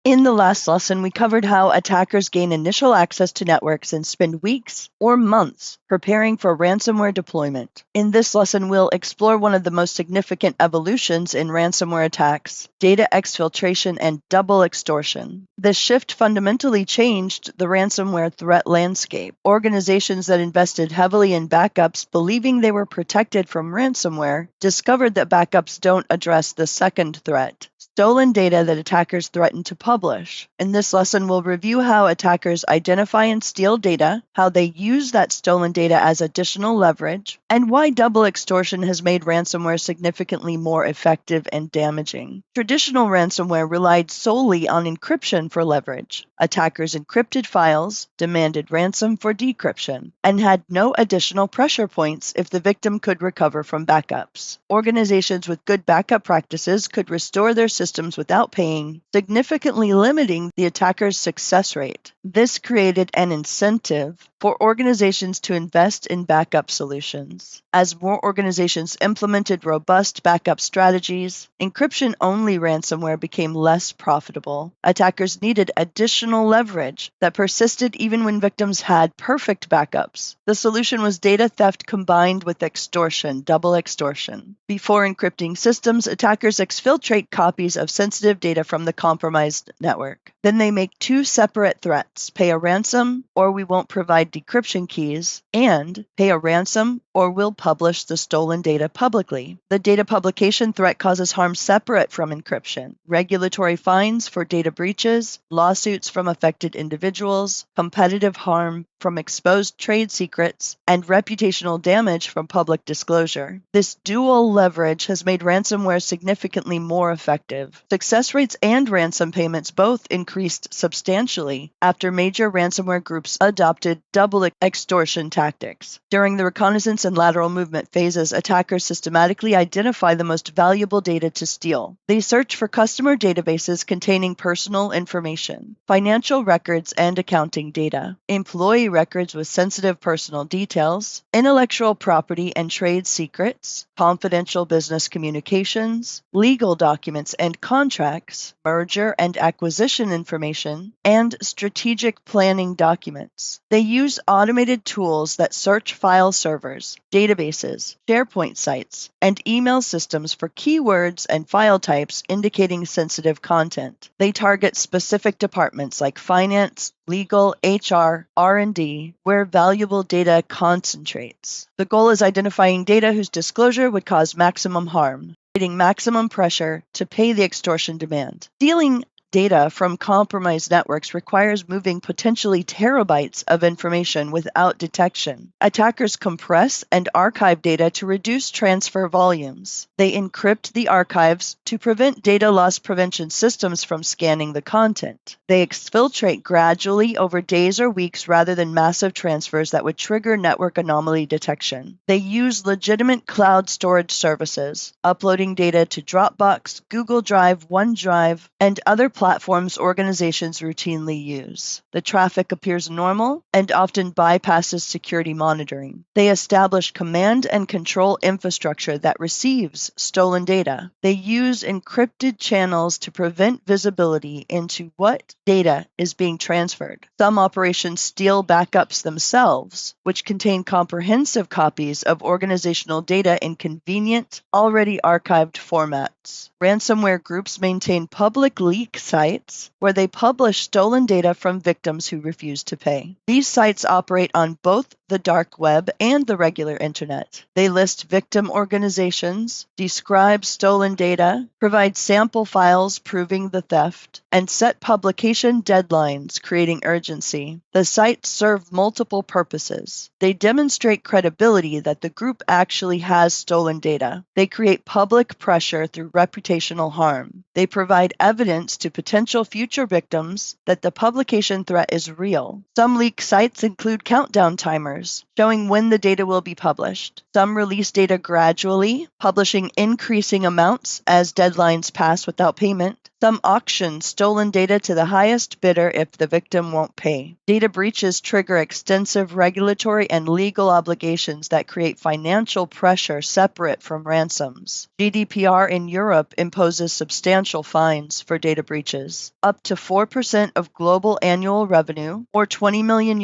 In the last lesson, we covered how attackers gain initial access to networks and spend weeks or months preparing for ransomware deployment. In this lesson, we'll explore one of the most significant evolutions in ransomware attacks, data exfiltration and double extortion. This shift fundamentally changed the ransomware threat landscape. Organizations that invested heavily in backups, believing they were protected from ransomware, discovered that backups don't address the second threat, stolen data that attackers threaten to publish. In this lesson, we'll review how attackers identify and steal data, how they use that stolen data as additional leverage, and why double extortion has made ransomware significantly more effective and damaging. Traditional ransomware relied solely on encryption for leverage. Attackers encrypted files, demanded ransom for decryption, and had no additional pressure points if the victim could recover from backups. Organizations with good backup practices could restore their systems without paying, significantly limiting the attacker's success rate. This created an incentive for organizations to invest in backup solutions. As more organizations implemented robust backup strategies, encryption-only ransomware became less profitable. Attackers needed additional leverage that persisted even when victims had perfect backups. The solution was data theft combined with extortion, double extortion. Before encrypting systems, attackers exfiltrate copies of sensitive data from the compromised network. Then they make two separate threats: pay a ransom or we won't provide decryption keys, and pay a ransom or we'll publish the stolen data publicly. The data publication threat causes harm separate from encryption: regulatory fines for data breaches, lawsuits from affected individuals, competitive harm from exposed trade secrets, and reputational damage from public disclosure. This dual leverage has made ransomware significantly more effective. Success rates and ransom payments both increased substantially after major ransomware groups adopted double extortion tactics. During the reconnaissance and lateral movement phases, attackers systematically identify the most valuable data to steal. They search for customer databases containing personal information, financial records and accounting data, employee records with sensitive personal details, intellectual property and trade secrets, confidential business communications, legal documents and contracts, merger and acquisition information, and strategic planning documents. They use automated tools that search file servers, databases, SharePoint sites, and email systems for keywords and file types indicating sensitive content. They target specific departments like finance, legal, HR, R&D, where valuable data concentrates. The goal is identifying data whose disclosure would cause maximum harm, creating maximum pressure to pay the extortion demand. Stealing data from compromised networks requires moving potentially terabytes of information without detection. Attackers compress and archive data to reduce transfer volumes. They encrypt the archives to prevent data loss prevention systems from scanning the content. They exfiltrate gradually over days or weeks rather than massive transfers that would trigger network anomaly detection. They use legitimate cloud storage services, uploading data to Dropbox, Google Drive, OneDrive, and other platforms organizations routinely use. The traffic appears normal and often bypasses security monitoring. They establish command and control infrastructure that receives stolen data. They use encrypted channels to prevent visibility into what data is being transferred. Some operations steal backups themselves, which contain comprehensive copies of organizational data in convenient, already archived formats. Ransomware groups maintain public leak sites where they publish stolen data from victims who refuse to pay. These sites operate on both the dark web and the regular internet. They list victim organizations, describe stolen data, provide sample files proving the theft, and set publication deadlines, creating urgency. The sites serve multiple purposes. They demonstrate credibility that the group actually has stolen data. They create public pressure through reputational harm. They provide evidence to potential future victims that the publication threat is real. Some leak sites include countdown timers, showing when the data will be published. Some release data gradually, publishing increasing amounts as deadlines pass without payment. Some auction stolen data to the highest bidder if the victim won't pay. Data breaches trigger extensive regulatory and legal obligations that create financial pressure separate from ransoms. GDPR in Europe imposes substantial fines for data breaches, up to 4% of global annual revenue, or €20 million,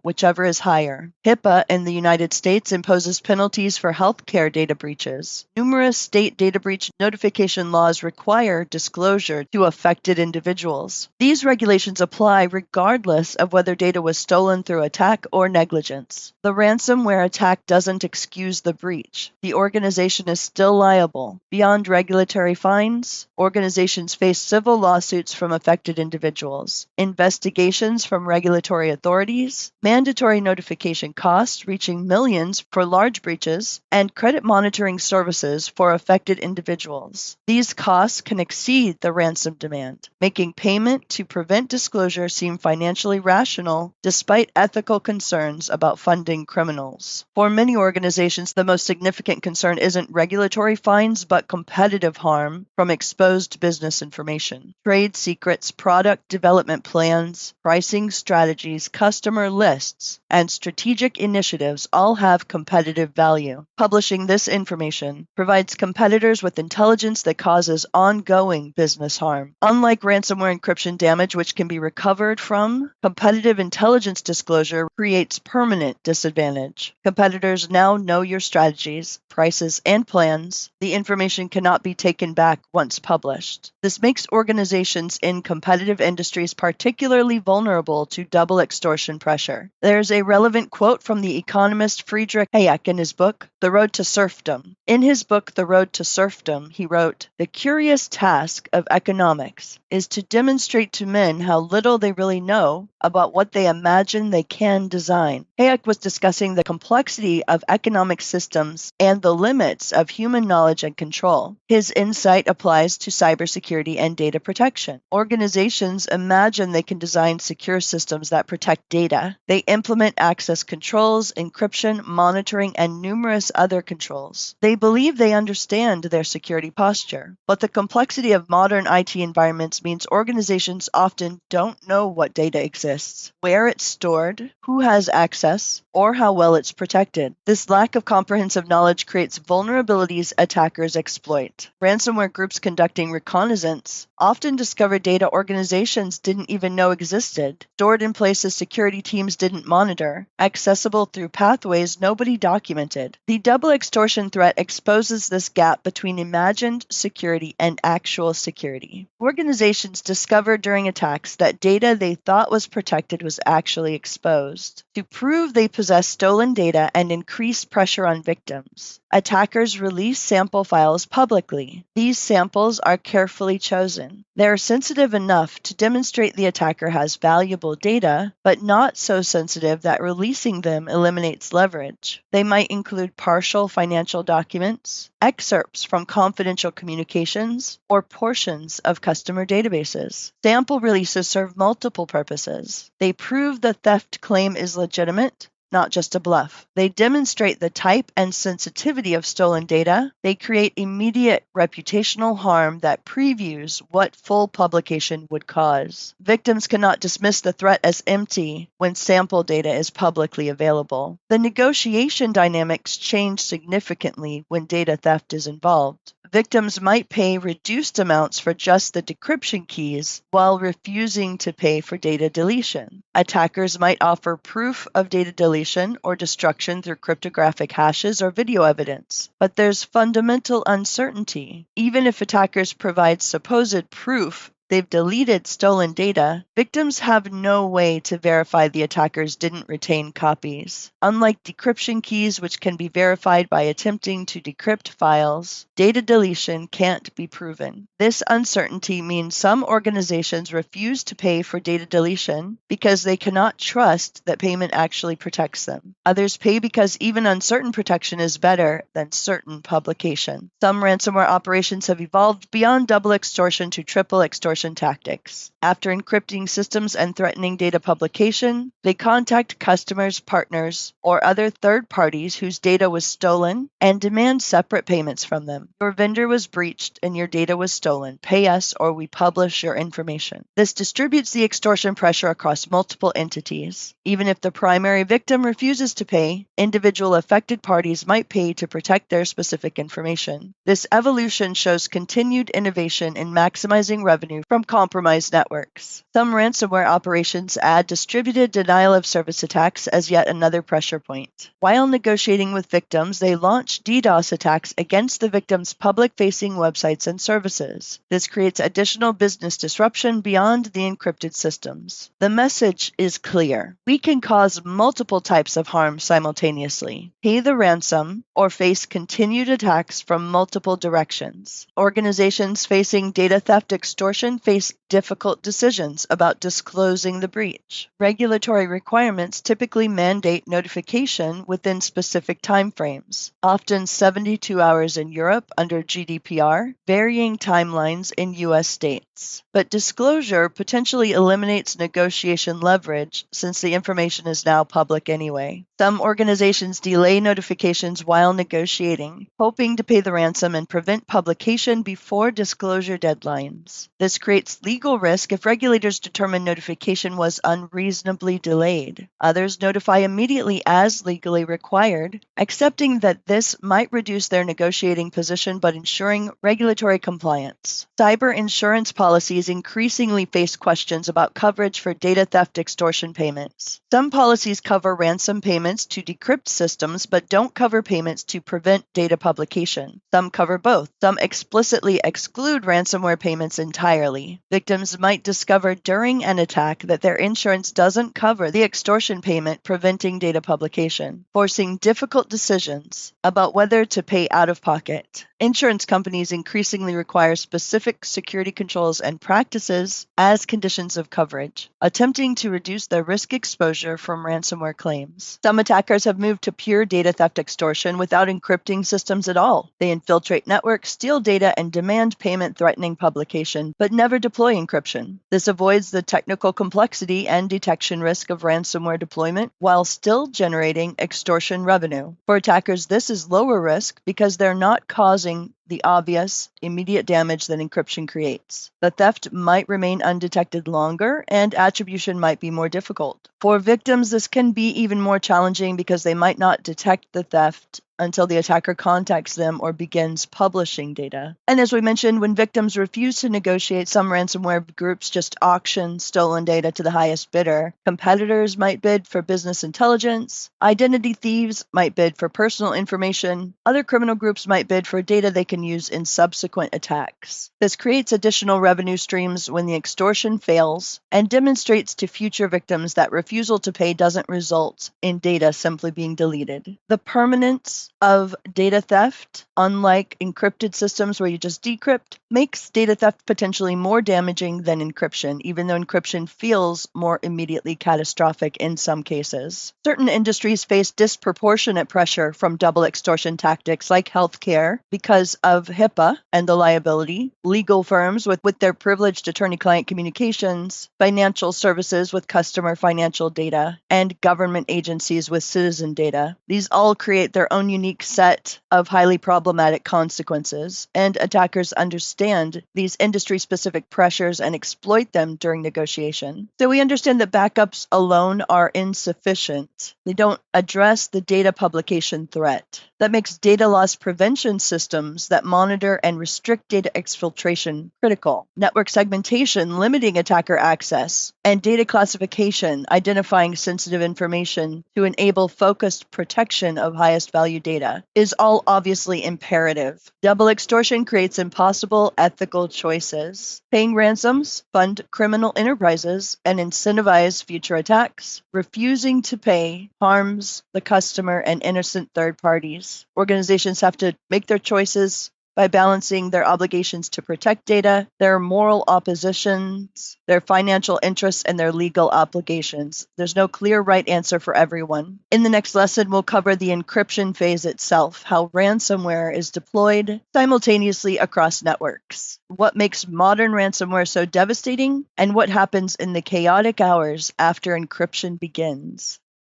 whichever is higher. HIPAA in the United States imposes penalties for healthcare data breaches. Numerous state data breach notification laws require disclosure to affected individuals. These regulations apply regardless of whether data was stolen through attack or negligence. The ransomware attack doesn't excuse the breach. The organization is still liable. Beyond regulatory fines, organizations face civil lawsuits from affected individuals, investigations from regulatory authorities, mandatory notification costs reaching millions for large breaches, and credit monitoring services for affected individuals. These costs can exceed the ransom demand, making payment to prevent disclosure seem financially rational despite ethical concerns about funding criminals. For many organizations, the most significant concern isn't regulatory fines but competitive harm from exposed business information. Trade secrets, product development plans, pricing strategies, customer lists, and strategic initiatives all have competitive value. Publishing this information provides competitors with intelligence that causes ongoing business harm. Unlike ransomware encryption damage, which can be recovered from, competitive intelligence disclosure creates permanent disadvantage. Competitors now know your strategies, prices, and plans. The information cannot be taken back once published. This makes organizations in competitive industries particularly vulnerable to double extortion pressure. There's a relevant quote from the economist Friedrich Hayek in his book, The Road to Serfdom. In his book, The Road to Serfdom, he wrote, "The curious task of economics is to demonstrate to men how little they really know about what they imagine they can design." Hayek was discussing the complexity of economic systems and the limits of human knowledge and control. His insight applies to cybersecurity and data protection. Organizations imagine they can design secure systems that protect data. They implement access controls, encryption, monitoring, and numerous other controls. They believe they understand their security posture. But the complexity of modern IT environments means organizations often don't know what data exists, where it's stored, who has access, or how well it's protected. This lack of comprehensive knowledge creates vulnerabilities attackers exploit. Ransomware groups conducting reconnaissance often discover data organizations didn't even know existed, stored in places security teams didn't monitor, accessible through pathways nobody documented. The double extortion threat exposes this gap between imagined security and actual security. Organizations discovered during attacks that data they thought was protected was actually exposed. To prove they possess stolen data and increase pressure on victims, attackers release sample files publicly. These samples are carefully chosen. They are sensitive enough to demonstrate the attacker has valuable data, but not so sensitive that releasing them eliminates leverage. They might include partial financial documents, excerpts from confidential communications, or portions of customer databases. Sample releases serve multiple purposes. They prove the theft claim is legitimate, not just a bluff. They demonstrate the type and sensitivity of stolen data. They create immediate reputational harm that previews what full publication would cause. Victims cannot dismiss the threat as empty when sample data is publicly available. The negotiation dynamics change significantly when data theft is involved. Victims might pay reduced amounts for just the decryption keys while refusing to pay for data deletion. Attackers might offer proof of data deletion or destruction through cryptographic hashes or video evidence. But there's fundamental uncertainty. Even if attackers provide supposed proof they've deleted stolen data, victims have no way to verify the attackers didn't retain copies. Unlike decryption keys, which can be verified by attempting to decrypt files, data deletion can't be proven. This uncertainty means some organizations refuse to pay for data deletion because they cannot trust that payment actually protects them. Others pay because even uncertain protection is better than certain publication. Some ransomware operations have evolved beyond double extortion to triple extortion extortion tactics. After encrypting systems and threatening data publication, they contact customers, partners, or other third parties whose data was stolen and demand separate payments from them. Your vendor was breached and your data was stolen. Pay us or we publish your information. This distributes the extortion pressure across multiple entities. Even if the primary victim refuses to pay, individual affected parties might pay to protect their specific information. This evolution shows continued innovation in maximizing revenue from compromised networks. Some ransomware operations add distributed denial of service attacks as yet another pressure point. While negotiating with victims, they launch DDoS attacks against the victim's public-facing websites and services. This creates additional business disruption beyond the encrypted systems. The message is clear. We can cause multiple types of harm simultaneously. Pay the ransom or face continued attacks from multiple directions. Organizations facing data theft extortion face difficult decisions about disclosing the breach. Regulatory requirements typically mandate notification within specific timeframes, often 72 hours in Europe under GDPR, varying timelines in U.S. states. But disclosure potentially eliminates negotiation leverage since the information is now public anyway. Some organizations delay notifications while negotiating, hoping to pay the ransom and prevent publication before disclosure deadlines. This creates legal risk if regulators determine notification was unreasonably delayed. Others notify immediately as legally required, accepting that this might reduce their negotiating position but ensuring regulatory compliance. Cyber insurance policies increasingly face questions about coverage for data theft extortion payments. Some policies cover ransom payments to decrypt systems but don't cover payments to prevent data publication. Some cover both. Some explicitly exclude ransomware payments entirely. Victims might discover during an attack that their insurance doesn't cover the extortion payment preventing data publication, forcing difficult decisions about whether to pay out of pocket. Insurance companies increasingly require specific security controls and practices as conditions of coverage, attempting to reduce their risk exposure from ransomware claims. Some attackers have moved to pure data theft extortion without encrypting systems at all. They infiltrate networks, steal data, and demand payment threatening publication, but never deploy encryption. This avoids the technical complexity and detection risk of ransomware deployment while still generating extortion revenue. For attackers, this is lower risk because they're not causing the obvious, immediate damage that encryption creates. The theft might remain undetected longer, and attribution might be more difficult. For victims, this can be even more challenging because they might not detect the theft until the attacker contacts them or begins publishing data. And as we mentioned, when victims refuse to negotiate, some ransomware groups just auction stolen data to the highest bidder. Competitors might bid for business intelligence. Identity thieves might bid for personal information. Other criminal groups might bid for data they can use in subsequent attacks. This creates additional revenue streams when the extortion fails and demonstrates to future victims that refusal to pay doesn't result in data simply being deleted. The permanence of data theft, unlike encrypted systems where you just decrypt, makes data theft potentially more damaging than encryption, even though encryption feels more immediately catastrophic in some cases. Certain industries face disproportionate pressure from double extortion tactics like healthcare because of HIPAA and the liability, legal firms with their privileged attorney-client communications, financial services with customer financial data, and government agencies with citizen data. These all create their own unique set of highly problematic consequences, and attackers understand these industry-specific pressures and exploit them during negotiation. So we understand that backups alone are insufficient. They don't address the data publication threat. That makes data loss prevention systems that monitor and restrict data exfiltration critical. Network segmentation, limiting attacker access, and data classification, identifying sensitive information to enable focused protection of highest value data, is all obviously imperative. Double extortion creates impossible ethical choices. Paying ransoms fund criminal enterprises and incentivize future attacks. Refusing to pay harms the customer and innocent third parties. Organizations have to make their choices by balancing their obligations to protect data, their moral oppositions, their financial interests, and their legal obligations. There's no clear right answer for everyone. In the next lesson, we'll cover the encryption phase itself, how ransomware is deployed simultaneously across networks, what makes modern ransomware so devastating, and what happens in the chaotic hours after encryption begins.